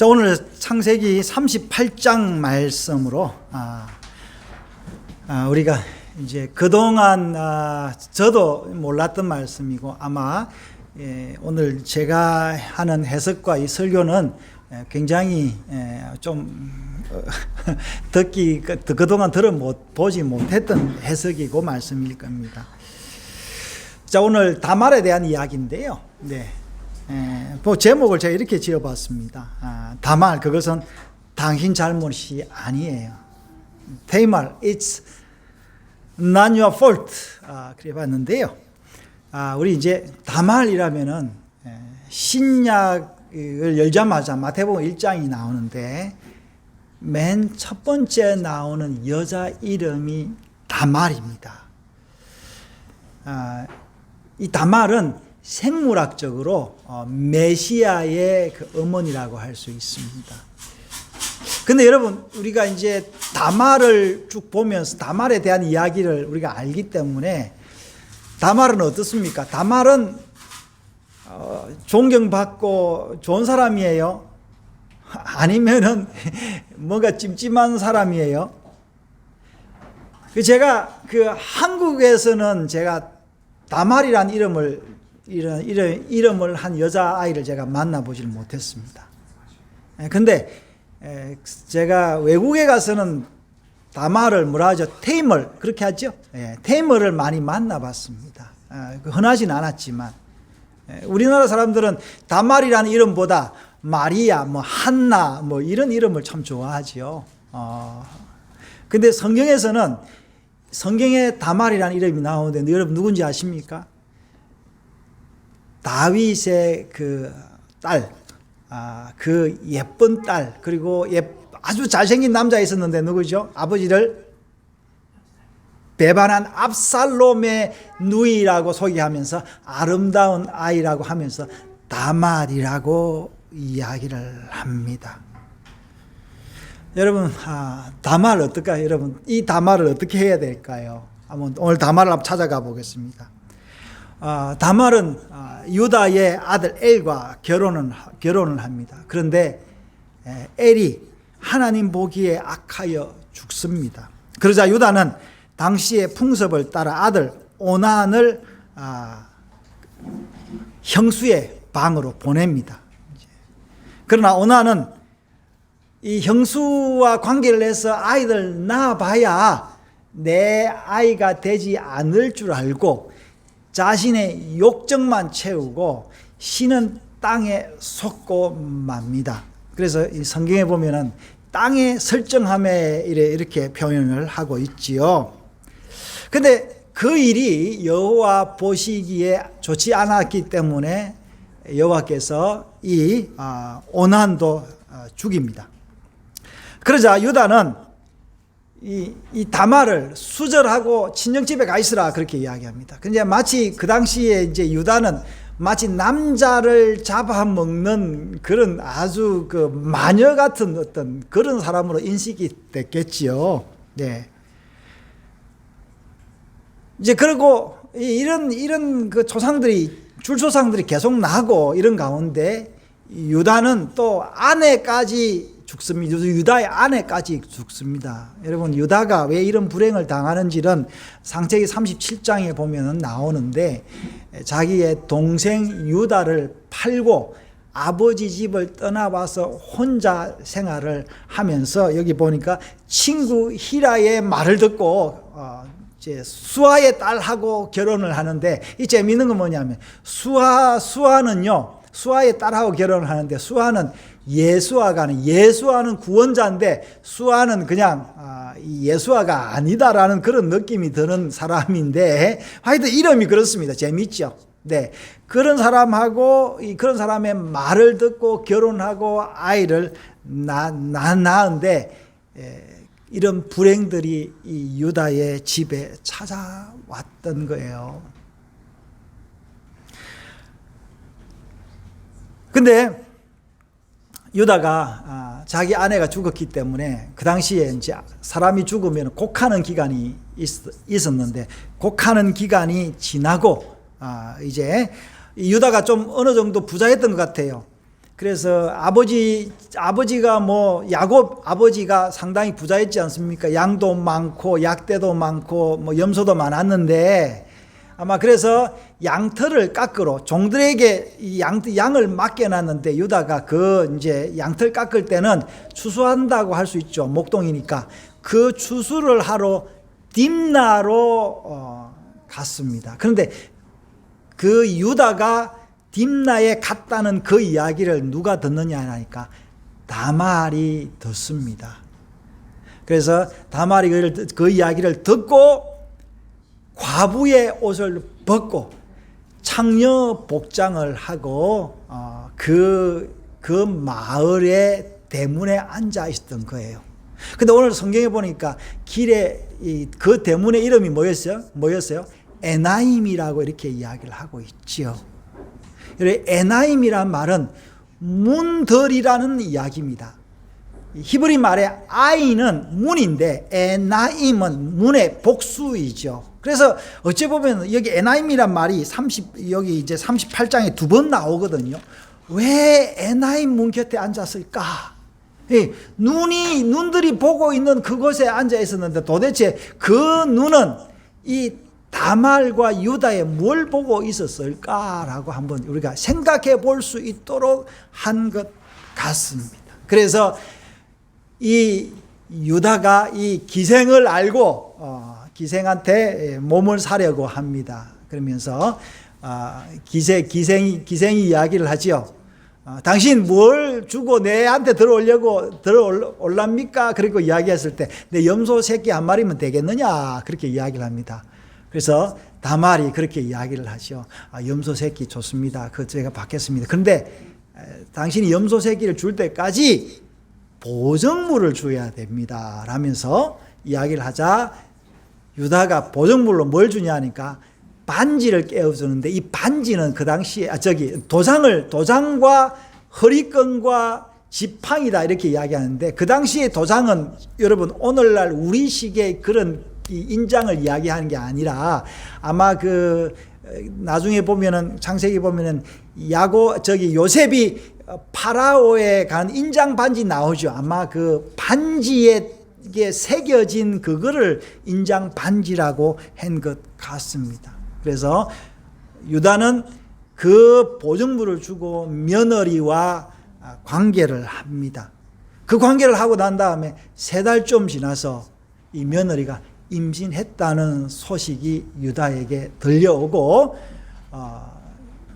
자, 오늘 창세기 38장 말씀으로 우리가 이제 그동안 저도 몰랐던 말씀이고 아마 오늘 제가 하는 해석과 이 설교는 굉장히 좀 그동안 보지 못했던 해석이고 말씀일 겁니다. 자, 오늘 다말에 대한 이야기인데요. 네. 제목을 제가 이렇게 지어봤습니다. 다말, 그것은 당신 잘못이 아니에요. 테이말, it's not your fault. 그래 봤는데요. 우리 이제 다말이라면은 신약을 열자마자 마태복음 1장이 나오는데 맨 첫 번째 나오는 여자 이름이 다말입니다. 이 다말은 생물학적으로 메시아의 그 어머니라고 할 수 있습니다. 근데 여러분, 우리가 이제 다말을 쭉 보면서 다말에 대한 이야기를 우리가 알기 때문에 다말은 어떻습니까? 다말은 존경받고 좋은 사람이에요? 아니면은 뭔가 찜찜한 사람이에요? 제가 한국에서는 제가 다말이란 이름을 한 여자아이를 제가 만나보질 못했습니다. 근데 제가 외국에 가서는 다말을 뭐라 하죠? 테이멀, 그렇게 하죠? 테이멀을 많이 만나봤습니다. 흔하진 않았지만 우리나라 사람들은 다말이라는 이름보다 마리아, 한나 이런 이름을 참 좋아하죠. 근데 성경에서는 성경에 다말이라는 이름이 나오는데 여러분 누군지 아십니까? 다윗의 그 딸, 그 예쁜 딸, 그리고 아주 잘생긴 남자 있었는데 누구죠? 아버지를 배반한 압살롬의 누이라고 소개하면서 아름다운 아이라고 하면서 다말이라고 이야기를 합니다. 여러분, 다말 어떨까요? 여러분, 이 다말을 어떻게 해야 될까요? 오늘 다말을 한번 찾아가 보겠습니다. 다말은 유다의 아들 엘과 결혼을 합니다. 그런데 엘이 하나님 보기에 악하여 죽습니다. 그러자 유다는 당시의 풍습을 따라 아들 오난을 형수의 방으로 보냅니다. 그러나 오난은 이 형수와 관계를 해서 아이들 낳아봐야 내 아이가 되지 않을 줄 알고 자신의 욕정만 채우고 신은 땅에 속고 맙니다. 그래서 이 성경에 보면은 땅의 설정함에 이렇게 표현을 하고 있지요. 근데 그 일이 여호와 보시기에 좋지 않았기 때문에 여호와께서 이 오난도 죽입니다. 그러자 유다는 이 다말을 수절하고 친정집에 가 있으라 그렇게 이야기합니다. 근데 마치 그 당시에 이제 유다는 마치 남자를 잡아먹는 그런 아주 그 마녀 같은 어떤 그런 사람으로 인식이 됐겠지요. 네. 이제 그리고 이런 그 줄조상들이 계속 나고 이런 가운데 유다는 또 아내까지 죽습니다. 유다의 아내까지 죽습니다. 여러분, 유다가 왜 이런 불행을 당하는지는 창세기 37장에 보면 나오는데 자기의 동생 유다를 팔고 아버지 집을 떠나와서 혼자 생활을 하면서 여기 보니까 친구 히라의 말을 듣고 이제 수아의 딸하고 결혼을 하는데 이 재미있는 건 뭐냐면 수아는요, 수아의 딸하고 결혼을 하는데 수아는 예수아는 구원자인데 수아는 그냥 예수아가 아니다라는 그런 느낌이 드는 사람인데 하여튼 이름이 그렇습니다. 재밌죠? 네. 그런 사람의 말을 듣고 결혼하고 아이를 낳았는데 이런 불행들이 이 유다의 집에 찾아왔던 거예요. 근데 유다가 자기 아내가 죽었기 때문에 그 당시에 이제 사람이 죽으면 곡하는 기간이 있었는데 곡하는 기간이 지나고 이제 유다가 좀 어느 정도 부자였던 것 같아요. 그래서 아버지가 뭐 야곱 아버지가 상당히 부자였지 않습니까? 양도 많고 약대도 많고 뭐 염소도 많았는데 아마 그래서 양털을 깎으러 종들에게 이 양을 맡겨놨는데 유다가 그 이제 양털 깎을 때는 추수한다고 할 수 있죠. 목동이니까 그 추수를 하러 딥나로 갔습니다. 그런데 그 유다가 딥나에 갔다는 그 이야기를 누가 듣느냐 하니까 다말이 듣습니다. 그래서 다말이 그 이야기를 듣고 과부의 옷을 벗고 창녀 복장을 하고 그 마을의 대문에 앉아 있었던 거예요. 근데 오늘 성경에 보니까 길에 그 대문의 이름이 뭐였어요? 에나임이라고 이렇게 이야기를 하고 있지요. 에나임이란 말은 문들이라는 이야기입니다. 히브리 말의 아이는 문인데 에나임은 문의 복수이죠. 그래서 어찌 보면 여기 에나임이란 말이 여기 이제 38장에 2번 나오거든요. 왜 에나임 문 곁에 앉았을까? 눈들이 보고 있는 그곳에 앉아 있었는데 도대체 그 눈은 이 다말과 유다에 뭘 보고 있었을까라고 한번 우리가 생각해 볼 수 있도록 한 것 같습니다. 그래서 이 유다가 이 기생을 알고 기생한테 몸을 사려고 합니다. 그러면서 기생이 이야기를 하지요. 당신 뭘 주고 내한테 들어올랍니까? 그리고 이야기했을 때 내 염소 새끼 한 마리면 되겠느냐? 그렇게 이야기를 합니다. 그래서 다말이 그렇게 이야기를 하죠. 염소 새끼 좋습니다. 그거 제가 받겠습니다. 그런데 당신이 염소 새끼를 줄 때까지 보정물을 줘야 됩니다. 라면서 이야기를 하자 유다가 보정물로 뭘 주냐 하니까 반지를 깨워주는데 이 반지는 그 당시에 도장과 허리끈과 지팡이다 이렇게 이야기하는데 그 당시에 도장은 여러분 오늘날 우리식의 그런 이 인장을 이야기하는 게 아니라 아마 나중에 보면은 창세기 보면은 요셉이 파라오에 간 인장 반지 나오죠. 아마 그 반지에 새겨진 그거를 인장 반지라고 한 것 같습니다. 그래서 유다는 그 보증물을 주고 며느리와 관계를 합니다. 그 관계를 하고 난 다음에 3달 좀 지나서 이 며느리가 임신했다는 소식이 유다에게 들려오고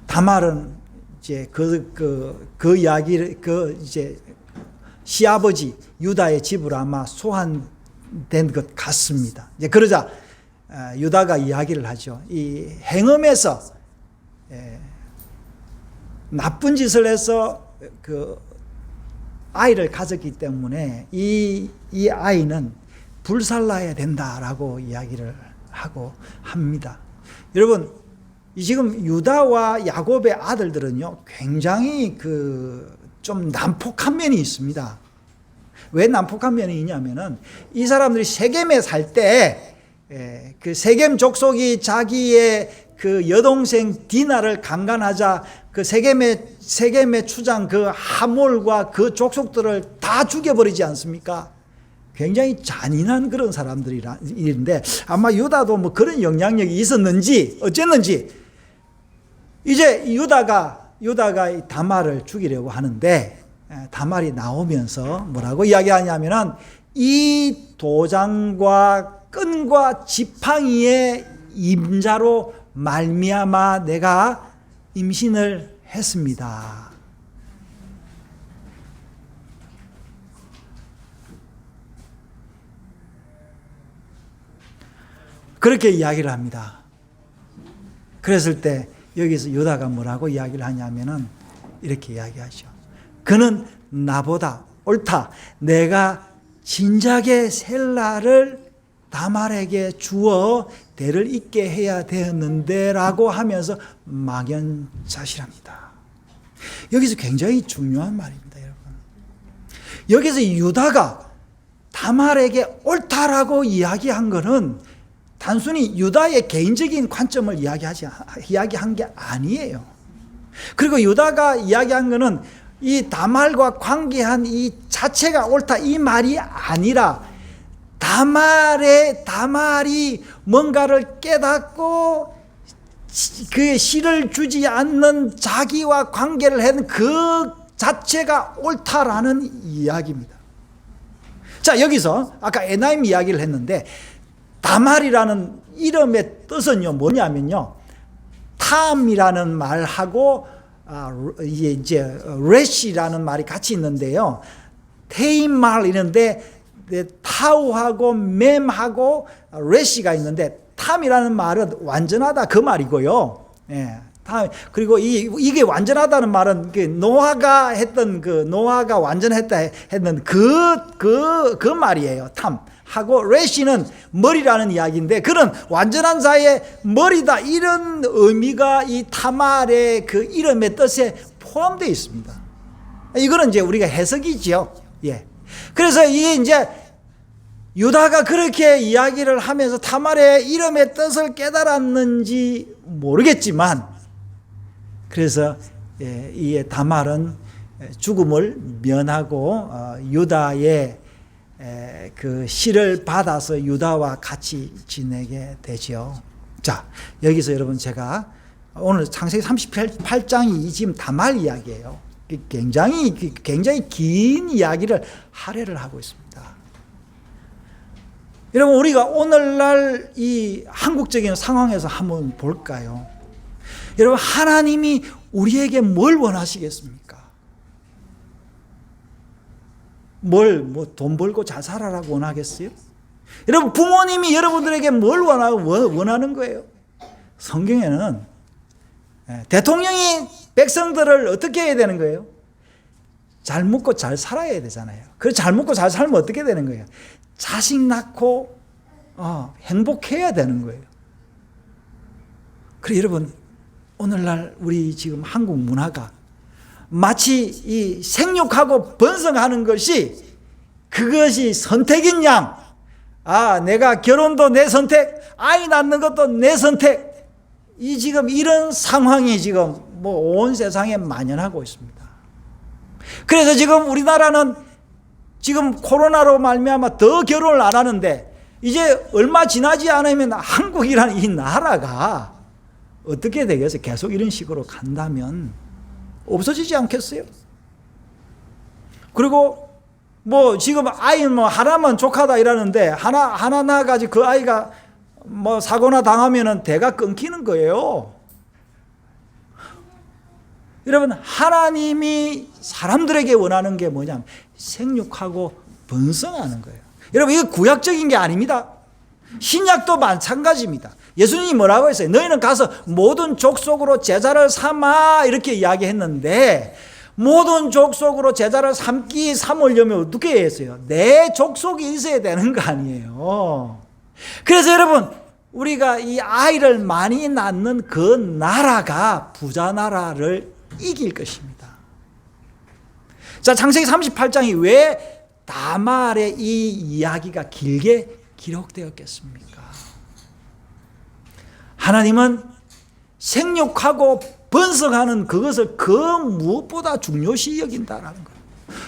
다말은 이제 그 이야기를 이제 시아버지 유다의 집으로 아마 소환된 것 같습니다. 이제 그러자 유다가 이야기를 하죠. 이 행음에서 나쁜 짓을 해서 그 아이를 가졌기 때문에 이 아이는 불살라야 된다라고 이야기를 하고 합니다. 여러분, 지금 유다와 야곱의 아들들은요, 굉장히 좀 난폭한 면이 있습니다. 왜 난폭한 면이 있냐면은 이 사람들이 세겜에 살 때 그 세겜 족속이 자기의 그 여동생 디나를 강간하자 그 세겜의 추장 그 하몰과 그 족속들을 다 죽여버리지 않습니까? 굉장히 잔인한 그런 사람들인데 아마 유다도 뭐 그런 영향력이 있었는지 어쨌는지 이제 유다가 다말을 죽이려고 하는데 다말이 나오면서 뭐라고 이야기하냐면은 이 도장과 끈과 지팡이의 임자로 말미암아 내가 임신을 했습니다. 그렇게 이야기를 합니다. 그랬을 때 여기서 유다가 뭐라고 이야기를 하냐면은 이렇게 이야기하죠. 그는 나보다 옳다. 내가 진작에 셀라를 다말에게 주어 대를 잇게 해야 되었는데 라고 하면서 막연자실합니다. 여기서 굉장히 중요한 말입니다, 여러분. 여기서 유다가 다말에게 옳다라고 이야기한 것은 단순히 유다의 개인적인 관점을 이야기한 게 아니에요. 그리고 유다가 이야기한 것은 이 다말과 관계한 이 자체가 옳다 이 말이 아니라 다말이 뭔가를 깨닫고 그 씨를 주지 않는 자기와 관계를 한 그 자체가 옳다라는 이야기입니다. 자, 여기서 아까 에나임 이야기를 했는데 다말이라는 이름의 뜻은요 뭐냐면요, 탐이라는 말하고 이제 레시라는 말이 같이 있는데요, 테임말 이런데 타우하고 맴하고 레시가 있는데 탐이라는 말은 완전하다 그 말이고요. 예. 그리고 이게 완전하다는 말은 노아가 했던 노아가 완전했다 했는 그 말이에요. 탐. 하고 레시는 머리라는 이야기인데 그런 완전한 자의 머리다 이런 의미가 이 타말의 그 이름의 뜻에 포함되어 있습니다. 이거는 이제 우리가 해석이죠. 예. 그래서 이게 이제 유다가 그렇게 이야기를 하면서 타말의 이름의 뜻을 깨달았는지 모르겠지만 그래서 이 다말은 죽음을 면하고 유다의 그 씨를 받아서 유다와 같이 지내게 되죠. 자, 여기서 여러분 제가 오늘 창세기 38장이 지금 다말 이야기예요. 굉장히 긴 이야기를 할애를 하고 있습니다. 여러분 우리가 오늘날 이 한국적인 상황에서 한번 볼까요? 여러분 하나님이 우리에게 뭘 원하시겠습니까? 돈 벌고 잘 살아라고 원하겠어요? 여러분 부모님이 여러분들에게 뭘 원하는 거예요? 성경에는 대통령이 백성들을 어떻게 해야 되는 거예요? 잘 먹고 잘 살아야 되잖아요. 그래서 잘 먹고 잘 살면 어떻게 되는 거예요? 자식 낳고 행복해야 되는 거예요. 그래 여러분 오늘날 우리 지금 한국 문화가 마치 이 생육하고 번성하는 것이 그것이 선택인 양, 내가 결혼도 내 선택, 아이 낳는 것도 내 선택, 지금 이런 상황이 지금 온 세상에 만연하고 있습니다. 그래서 지금 우리나라는 지금 코로나로 말미암아 더 결혼을 안 하는데 이제 얼마 지나지 않으면 한국이라는 이 나라가 어떻게 되겠어요? 계속 이런 식으로 간다면 없어지지 않겠어요? 그리고 지금 아이 하나만 족하다 이러는데 하나 낳아가지고 그 아이가 사고나 당하면은 대가 끊기는 거예요. 여러분 하나님이 사람들에게 원하는 게 뭐냐면 생육하고 번성하는 거예요. 여러분 이거 구약적인 게 아닙니다. 신약도 마찬가지입니다. 예수님이 뭐라고 했어요? 너희는 가서 모든 족속으로 제자를 삼아 이렇게 이야기했는데 모든 족속으로 제자를 삼으려면 어떻게 했어요? 내 족속이 있어야 되는 거 아니에요. 그래서 여러분 우리가 이 아이를 많이 낳는 그 나라가 부자 나라를 이길 것입니다. 자, 창세기 38장이 왜 다말의 이 이야기가 길게 기록되었겠습니까? 하나님은 생육하고 번성하는 그것을 그 무엇보다 중요시 여긴다라는 거예요.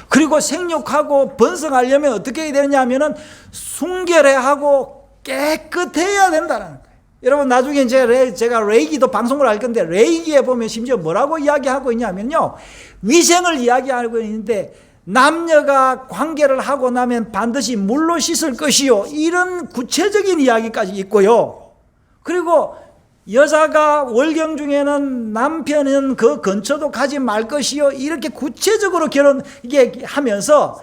그리고 생육하고 번성하려면 어떻게 해야 되느냐면은 순결해하고 깨끗해야 된다는 거예요. 여러분 나중에 제가 레이기도 방송을 할 건데 레이기에 보면 심지어 뭐라고 이야기하고 있냐면요, 위생을 이야기하고 있는데 남녀가 관계를 하고 나면 반드시 물로 씻을 것이요 이런 구체적인 이야기까지 있고요. 그리고 여자가 월경 중에는 남편은 그 근처도 가지 말 것이요 이렇게 구체적으로 이게 하면서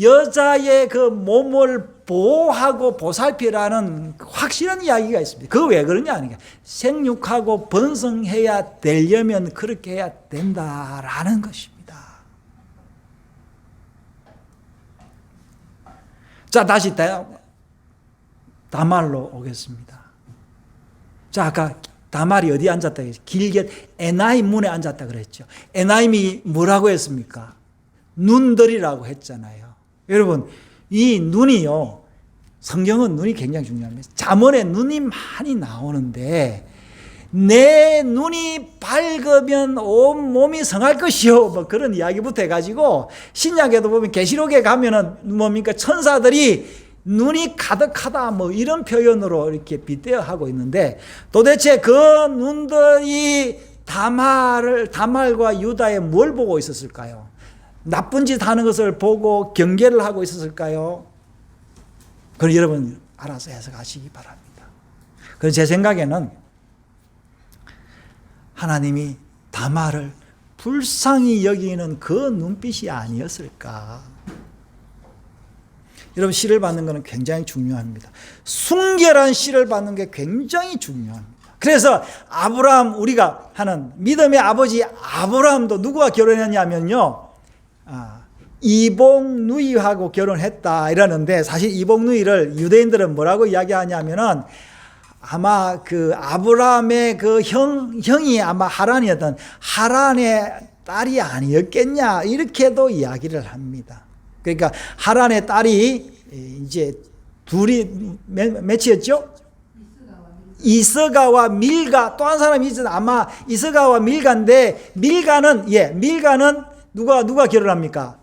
여자의 그 몸을 보호하고 보살피라는 확실한 이야기가 있습니다. 그거 왜 그러냐 하니까 생육하고 번성해야 되려면 그렇게 해야 된다라는 것입니다. 자, 다시 다말로 오겠습니다. 자, 아까 다말이 어디 앉았다 그랬죠? 길게 에나임 문에 앉았다 그랬죠. 에나임이 뭐라고 했습니까? 눈들이라고 했잖아요. 여러분, 이 눈이요, 성경은 눈이 굉장히 중요합니다. 잠언에 눈이 많이 나오는데 내 눈이 밝으면 온 몸이 성할 것이요. 뭐 그런 이야기부터 해가지고 신약에도 보면 계시록에 가면은 뭡니까? 천사들이 눈이 가득하다 뭐 이런 표현으로 이렇게 빗대어 하고 있는데 도대체 그 눈들이 다말과 유다에 뭘 보고 있었을까요? 나쁜 짓 하는 것을 보고 경계를 하고 있었을까요? 그걸 여러분 알아서 해석하시기 바랍니다. 그래서 제 생각에는 하나님이 다말을 불쌍히 여기는 그 눈빛이 아니었을까. 여러분 시를 받는 것은 굉장히 중요합니다. 순결한 시를 받는 게 굉장히 중요합니다. 그래서 아브라함, 우리가 하는 믿음의 아버지 아브라함도 누구와 결혼했냐면요, 이복누이하고 결혼했다 이러는데, 사실 이복누이를 유대인들은 뭐라고 이야기하냐면은 아마 그 아브라함의 그 형이 아마 하란이었던 하란의 딸이 아니었겠냐 이렇게도 이야기를 합니다. 그러니까 하란의 딸이 이제 둘이 몇이었죠? 이스가와 밀가, 또 한 사람이 있어요. 아마 이스가와 밀가인데, 밀가는 누가 결혼합니까?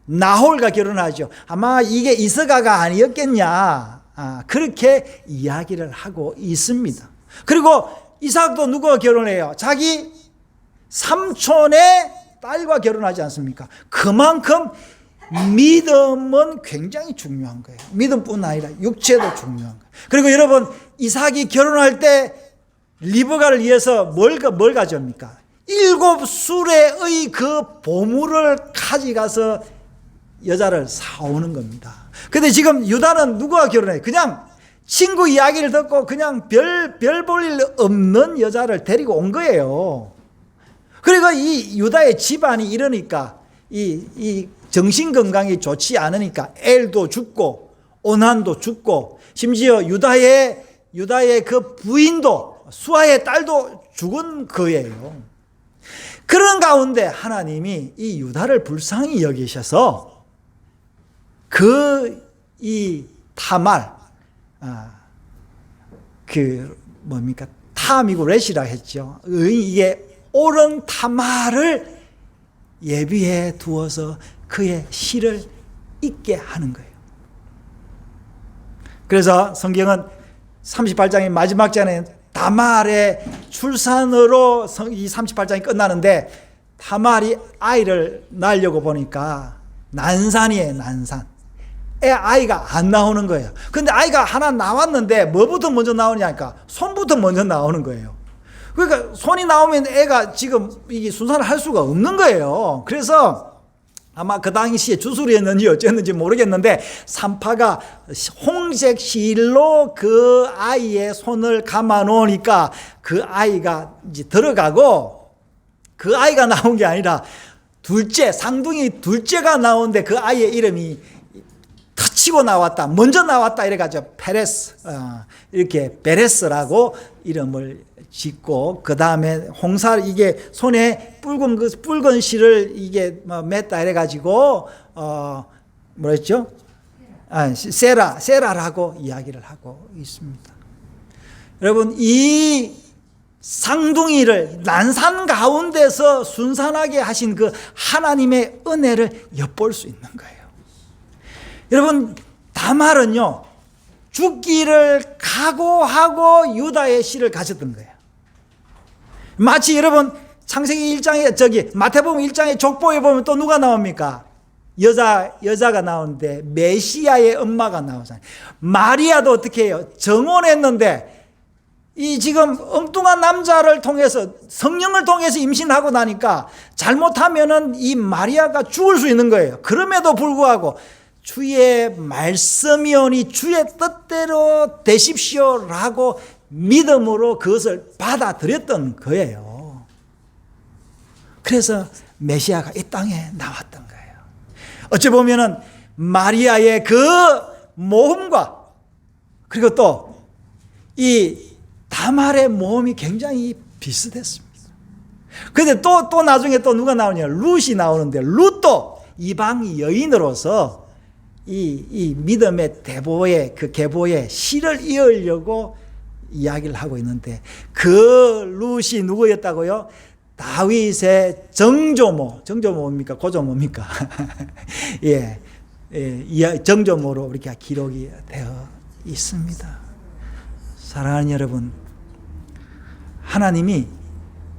나홀과 결혼하죠. 아마 이게 이스가가 아니었겠냐, 그렇게 이야기를 하고 있습니다. 그리고 이삭도 누구와 결혼해요? 자기 삼촌의 딸과 결혼하지 않습니까? 그만큼 믿음은 굉장히 중요한 거예요. 믿음뿐 아니라 육체도 중요한 거예요. 그리고 여러분, 이삭이 결혼할 때 리브가를 위해서 뭘 가져옵니까? 7수레의 그 보물을 가져가서 여자를 사오는 겁니다. 근데 지금 유다는 누구와 결혼해? 그냥 친구 이야기를 듣고 그냥 별 볼 일 없는 여자를 데리고 온 거예요. 그리고 이 유다의 집안이 이러니까 이 정신건강이 좋지 않으니까 엘도 죽고 오난도 죽고, 심지어 유다의 그 부인도, 수아의 딸도 죽은 거예요. 그런 가운데 하나님이 이 유다를 불쌍히 여기셔서 이 타말, 탐이고 렛이라 했죠. 이게 옳은 타말을 예비해 두어서 그의 시를 읽게 하는 거예요. 그래서 성경은 38장의 마지막 장에 다말의 출산으로 이 38장이 끝나는데, 다말이 아이를 낳으려고 보니까 난산이에요, 난산. 아이가 안 나오는 거예요. 근데 아이가 하나 나왔는데 뭐부터 먼저 나오냐니까 손부터 먼저 나오는 거예요. 그러니까 손이 나오면 애가 지금 이게 순산을 할 수가 없는 거예요. 그래서 아마 그 당시에 주술이었는지 어쨌는지 모르겠는데 산파가 홍색 실로 그 아이의 손을 감아 놓으니까 그 아이가 이제 들어가고, 그 아이가 나온 게 아니라 쌍둥이 둘째가 나오는데 그 아이의 이름이 터치고 나왔다, 먼저 나왔다 이래가지고 페레스, 이렇게 베레스라고 이름을 짓고, 그 다음에 이게 손에 붉은 실을 이게 맸다 이래가지고 뭐랬죠? 세라라고 이야기를 하고 있습니다. 여러분, 이 쌍둥이를 난산 가운데서 순산하게 하신 그 하나님의 은혜를 엿볼 수 있는 거예요. 여러분, 다말은요, 죽기를 각오하고 유다의 씨를 가졌던 거예요. 마치 여러분 창세기 1장에 마태복음 1장의 족보에 보면 또 누가 나옵니까? 여자가 나오는데 메시아의 엄마가 나오잖아요. 마리아도 어떻게 해요? 정혼했는데 이 지금 엉뚱한 남자를 통해서, 성령을 통해서 임신하고 나니까 잘못하면은 이 마리아가 죽을 수 있는 거예요. 그럼에도 불구하고 주의 말씀이오니 주의 뜻대로 되십시오라고 믿음으로 그것을 받아들였던 거예요. 그래서 메시아가 이 땅에 나왔던 거예요. 어찌 보면은 마리아의 그 모험과 그리고 또 이 다말의 모험이 굉장히 비슷했습니다. 그런데 또 나중에 또 누가 나오냐? 룻이 나오는데, 룻도 이방 여인으로서 이 믿음의 계보에 시를 이으려고 이야기를 하고 있는데 그 룻이 누구였다고요? 다윗의 정조모입니까? 고조모입니까? 예, 정조모로 우리가 기록이 되어 있습니다. 사랑하는 여러분, 하나님이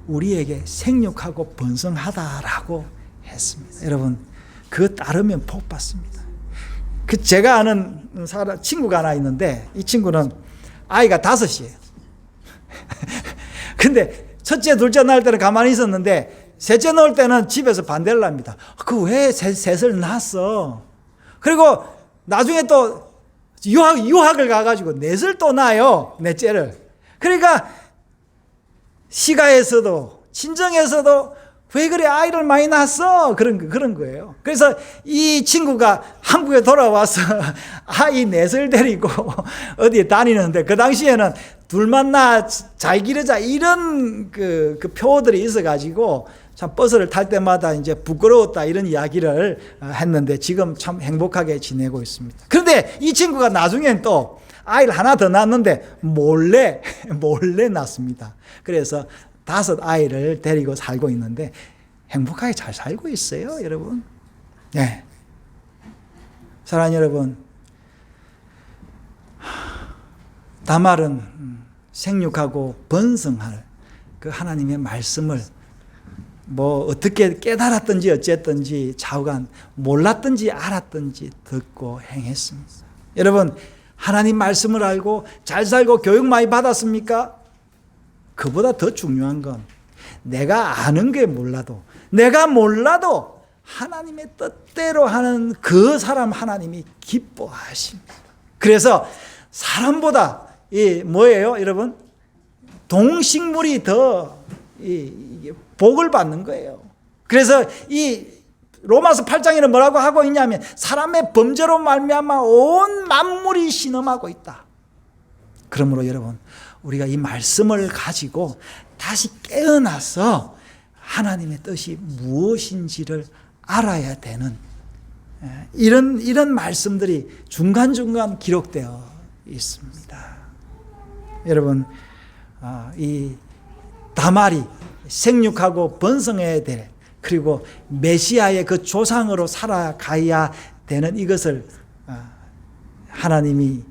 우리에게 생육하고 번성하다라고 했습니다. 여러분, 그거 따르면 복 받습니다. 제가 아는 친구가 하나 있는데 이 친구는 아이가 5이에요. 근데 첫째, 둘째 낳을 때는 가만히 있었는데 셋째 낳을 때는 집에서 반대를 합니다. 그 왜 셋을 낳았어? 그리고 나중에 또 유학을 가가지고 넷을 또 낳아요. 넷째를. 그러니까 시가에서도 친정에서도 왜 그래 아이를 많이 낳았어? 그런 거예요. 그래서 이 친구가 한국에 돌아와서 아이 넷을 데리고 어디에 다니는데 그 당시에는 둘만 낳아 잘 기르자 이런 그 표들이 있어가지고 참 버스를 탈 때마다 이제 부끄러웠다 이런 이야기를 했는데 지금 참 행복하게 지내고 있습니다. 그런데 이 친구가 나중엔 또 아이를 하나 더 낳았는데 몰래 낳습니다. 그래서 5 아이를 데리고 살고 있는데 행복하게 잘 살고 있어요, 여러분. 네. 사랑하는 여러분, 다말은 생육하고 번성할 그 하나님의 말씀을 뭐 어떻게 깨달았든지 어쨌든지 좌우간 몰랐든지 알았든지 듣고 행했습니다. 여러분, 하나님 말씀을 알고 잘 살고 교육 많이 받았습니까? 그보다 더 중요한 건 내가 아는 게 몰라도 내가 몰라도 하나님의 뜻대로 하는 그 사람 하나님이 기뻐하십니다. 그래서 사람보다 뭐예요, 여러분? 동식물이 더 복을 받는 거예요. 그래서 이 로마서 8장에는 뭐라고 하고 있냐면 사람의 범죄로 말미암아 온 만물이 신음하고 있다. 그러므로 여러분, 우리가 이 말씀을 가지고 다시 깨어나서 하나님의 뜻이 무엇인지를 알아야 되는 이런 말씀들이 중간중간 기록되어 있습니다. 여러분, 이 다말이 생육하고 번성해야 될, 그리고 메시아의 그 조상으로 살아가야 되는 이것을 하나님이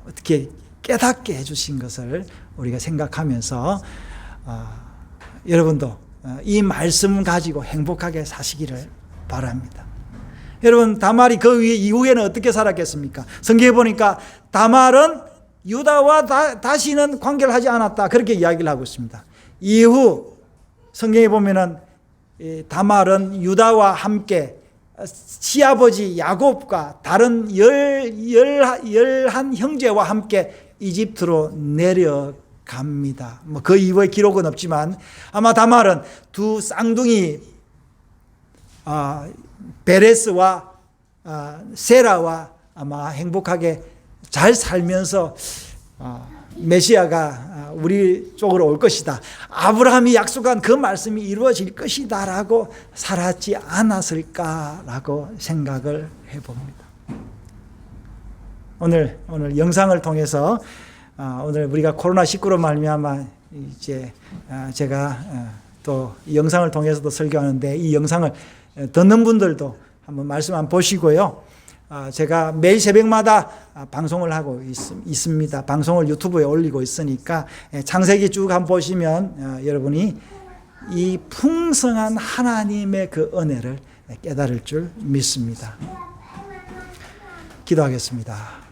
어떻게 깨닫게 해주신 것을 우리가 생각하면서 여러분도 이 말씀을 가지고 행복하게 사시기를 바랍니다. 여러분, 다말이 그 이후에는 어떻게 살았겠습니까? 성경에 보니까 다말은 유다와 다시는 관계를 하지 않았다, 그렇게 이야기를 하고 있습니다. 이후 성경에 보면은 다말은 유다와 함께 시아버지 야곱과 다른 열한 형제와 함께 이집트로 내려갑니다. 뭐 그 이후의 기록은 없지만 아마 다말은 두 쌍둥이 베레스와 세라와 아마 행복하게 잘 살면서 메시아가 우리 쪽으로 올 것이다, 아브라함이 약속한 그 말씀이 이루어질 것이다 라고 살았지 않았을까라고 생각을 해봅니다. 오늘 영상을 통해서 오늘 우리가 코로나19로 말미암아 이제 제가 또 이 영상을 통해서도 설교하는데 이 영상을 듣는 분들도 한번 말씀 한번 보시고요. 제가 매일 새벽마다 방송을 하고 있습니다. 방송을 유튜브에 올리고 있으니까 창세기 쭉 한번 보시면 여러분이 이 풍성한 하나님의 그 은혜를 깨달을 줄 믿습니다. 기도하겠습니다.